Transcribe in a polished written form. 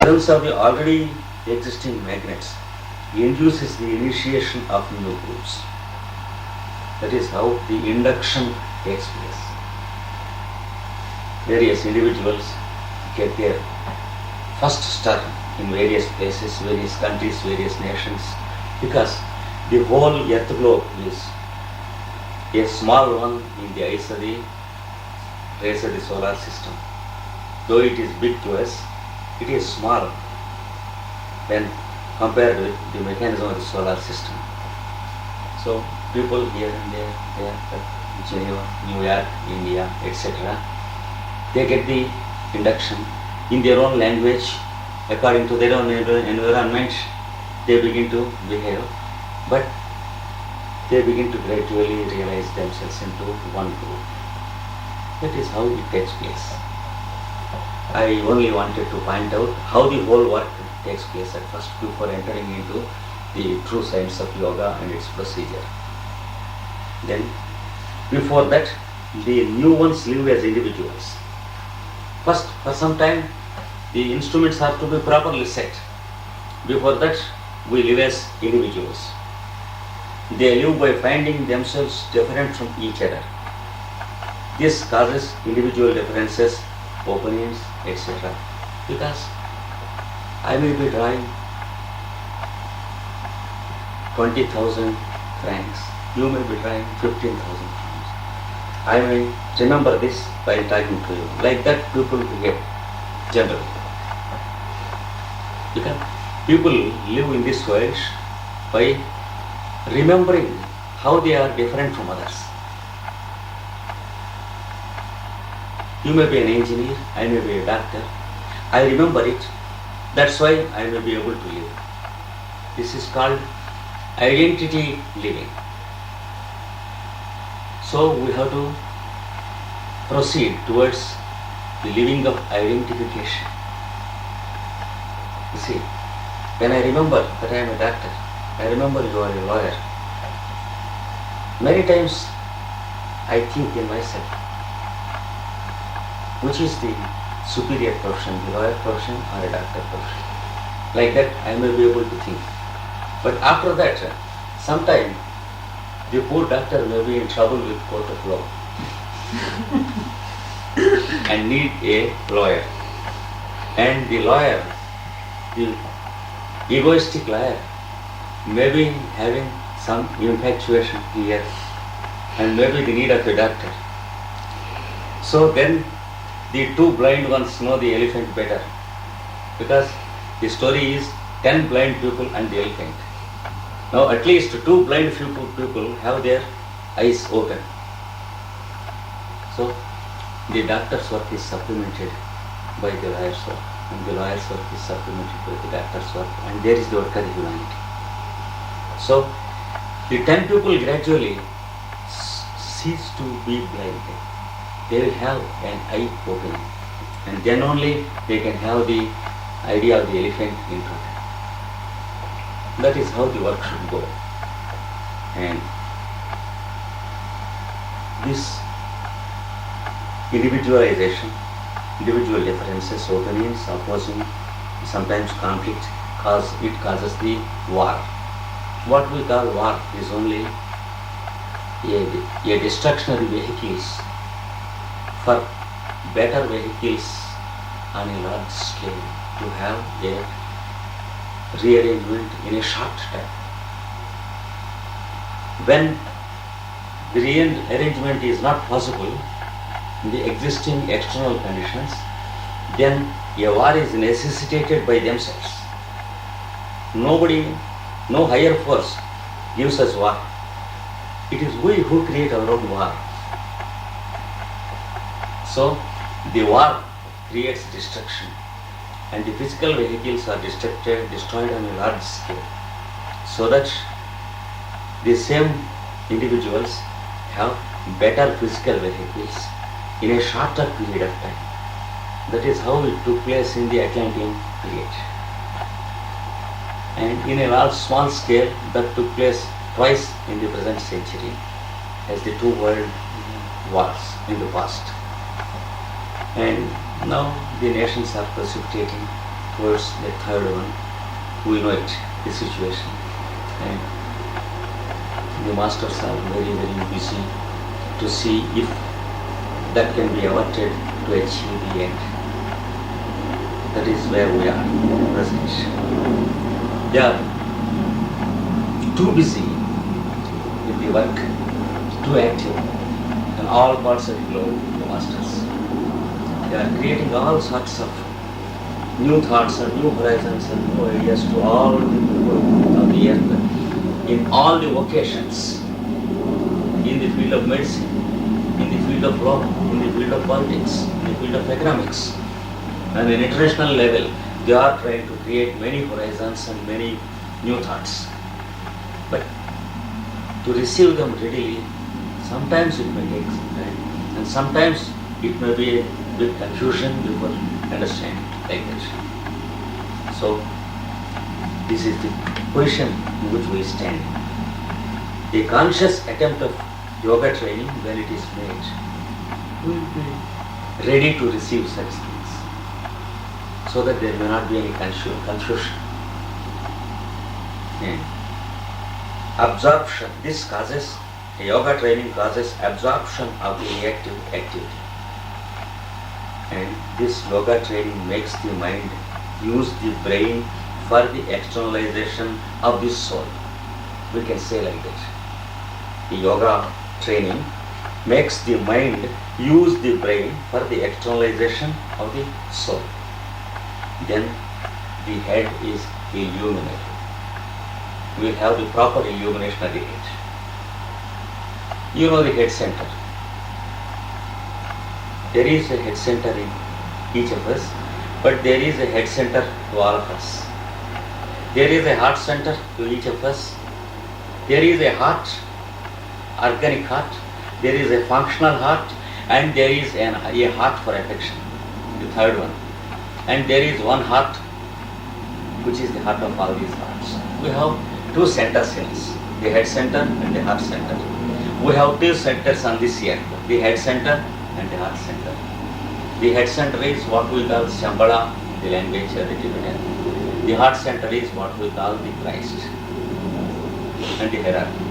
presence of the already existing magnets induces the initiation of new groups. That is how the induction takes place. Various individuals get their first start in various places, various countries, various nations, because the whole earth globe is a small one in the eyes of the rays of the solar system. Though it is big to us, it is small when compared with the mechanism of the solar system. So people here and there, Geneva, New York, India, etc., they get the induction in their own language, according to their own environment. They begin to behave, but they begin to gradually realize themselves into one group. That is how it takes place. I only wanted to point out how the whole work takes place at first before entering into the true science of yoga and its procedure. Then, before that, the new ones live as individuals. First, for some time, the instruments have to be properly set. Before that, we live as individuals. They live by finding themselves different from each other. This causes individual differences, opinions, etc. Because I may be drawing 20,000 francs, you may be drawing 15,000 francs. I may remember this by talking to you. Like that people behave generally. Because people live in this world by remembering how they are different from others. You may be an engineer, I may be a doctor. I remember it. That's why I may be able to live. This is called identity living. So we have to proceed towards the living of identification. You see, when I remember that I am a doctor, I remember you are a lawyer. Many times I think in myself, which is the superior profession, the lawyer profession or a doctor profession. Like that I may be able to think. But after that, sometime the poor doctor may be in trouble with court of law and need a lawyer. And the lawyer, the egoistic lawyer, may be having some infatuation here and maybe the need of a doctor. So then the two blind ones know the elephant better, because the story is 10 blind people and the elephant. Now at least 2 blind people have their eyes open. So the doctor's work is supplemented by the lawyer's work, and the lawyer's work is supplemented by the doctor's work, and there is the work of the humanity. So the 10 people gradually cease to be blind. They will have an eye open, and then only they can have the idea of the elephant in front. That is how the work should go. And this individualization, individual differences, opinions, opposing, sometimes conflict, causes the war. What we call war is only a destructionary vehicles for better vehicles on a large scale to have a rearrangement in a short time. When the rearrangement is not possible in the existing external conditions, then a war is necessitated by themselves. No higher force gives us war. It is we who create our own war. So the war creates destruction, and the physical vehicles are destroyed on a large scale, so that the same individuals have better physical vehicles in a shorter period of time. That is how it took place in the Atlantean period. And in a small scale, that took place twice in the present century as the 2 world wars in the past. And now the nations are precipitating towards the third one. We know it, the situation. And the masters are very, very busy to see if that can be averted to achieve the end. That is where we are present. They are too busy with the work, too active in all parts of the globe, the masters. They are creating all sorts of new thoughts and new horizons and new ideas to all the people of the earth in all the vocations, in the field of medicine, in the field of law, in the field of politics, in the field of economics. And at an international level, they are trying to create many horizons and many new thoughts. But to receive them readily, sometimes it may take some time, and sometimes it may be a big confusion before understanding like that. So, this is the position in which we stand. The conscious attempt of yoga training, when it is made, will be ready to receive such things, so that there may not be any confusion. And absorption, this causes, yoga training causes absorption of the reactive activity. And this yoga training makes the mind use the brain for the externalization of the soul. We can say like that. The yoga training makes the mind use the brain for the externalization of the soul. Then the head is illuminated. We will have the proper illumination of the head. You know the head center. There is a head center in each of us, but there is a head center to all of us. There is a heart center to each of us. There is a heart, organic heart. There is a functional heart, and there is a heart for affection, the third one. And there is one heart, which is the heart of all these hearts. We have two centers in us, the head center and the heart center. We have two centers on this earth, the head center and the heart center. The head center is what we call Shambhala, the language of the Tibetan. The heart center is what we call the Christ and the hierarchy.